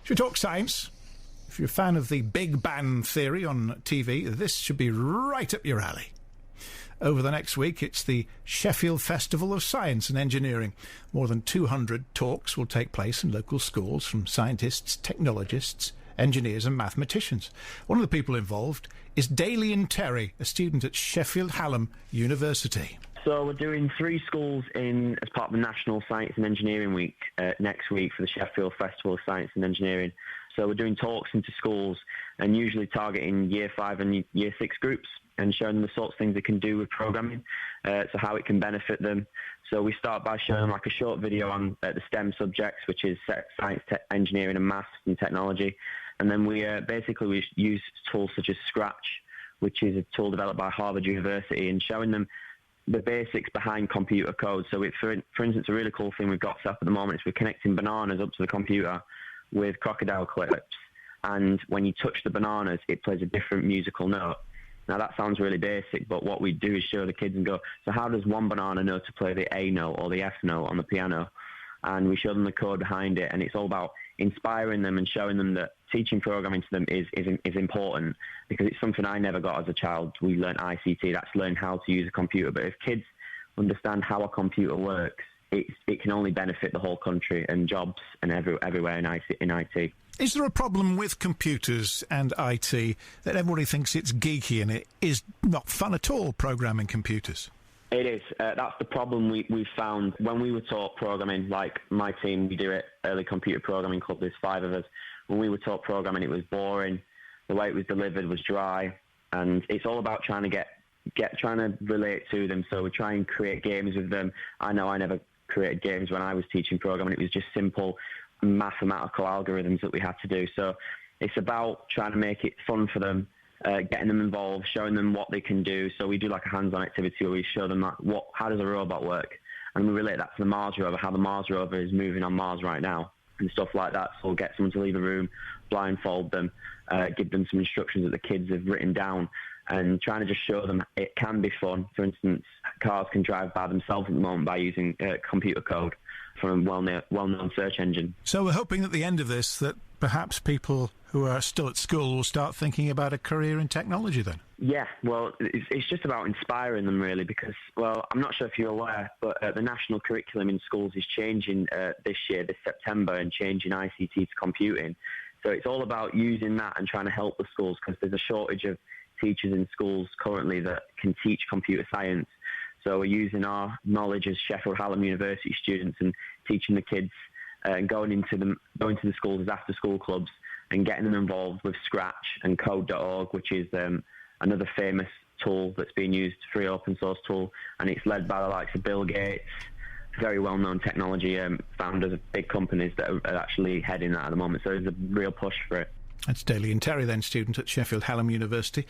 Should we talk science? If you're a fan of the Big Bang Theory on TV, this should be right up your alley. Over the next week, it's the Sheffield Festival of Science and Engineering. More than 200 talks will take place in local schools from scientists, technologists, engineers and mathematicians. One of the people involved is Dalian Terry, a student at Sheffield Hallam University. So we're doing 3 schools as part of the National Science and Engineering Week next week for the Sheffield Festival of Science and Engineering. So we're doing talks into schools and usually targeting Year 5 and Year 6 groups and showing them the sorts of things they can do with programming, so how it can benefit them. So we start by showing them like a short video on the STEM subjects, which is science, engineering and maths and technology. And then we use tools such as Scratch, which is a tool developed by Harvard University, and showing them the basics behind computer code. So for instance, a really cool thing we've got set up at the moment is we're connecting bananas up to the computer with crocodile clips. And when you touch the bananas, it plays a different musical note. Now, that sounds really basic, but what we do is show the kids and go, so how does one banana know to play the A note or the F note on the piano? And we show them the code behind it, and it's all about inspiring them and showing them that teaching programming to them is important, because it's something I never got as a child. We learned ICT, that's learning how to use a computer. But if kids understand how a computer works, it can only benefit the whole country and jobs and everywhere in IT. Is there a problem with computers and IT that everybody thinks it's geeky and it is not fun at all, programming computers? It is. That's the problem we've found. When we were taught programming, like my team, we do it, Early Computer Programming Club, there's 5 of us. When we were taught programming, it was boring. The way it was delivered was dry. And it's all about trying to relate to them. So we try and create games with them. I know I never created games when I was teaching programming. It was just simple mathematical algorithms that we had to do. So it's about trying to make it fun for them, getting them involved, showing them what they can do. So we do like a hands-on activity where we show them how does a robot work, and we relate that to the Mars rover, how the Mars rover is moving on Mars right now and stuff like that. So we'll get someone to leave a room, blindfold them, give them some instructions that the kids have written down, and trying to just show them it can be fun. For instance, cars can drive by themselves at the moment by using computer code from a well-known search engine. So we're hoping at the end of this that perhaps people who are still at school will start thinking about a career in technology then? Yeah, well, it's just about inspiring them really, because, well, I'm not sure if you're aware, but the national curriculum in schools is changing this September, and changing ICT to computing. So it's all about using that and trying to help the schools, because there's a shortage of teachers in schools currently that can teach computer science. So we're using our knowledge as Sheffield Hallam University students and teaching the kids and going to the schools as after-school clubs and getting them involved with Scratch and Code.org, which is another famous tool that's being used, free open source tool, and it's led by the likes of Bill Gates, very well-known technology founders of big companies that are actually heading that at the moment. So there's a real push for it. That's Dalian Terry, then, student at Sheffield Hallam University.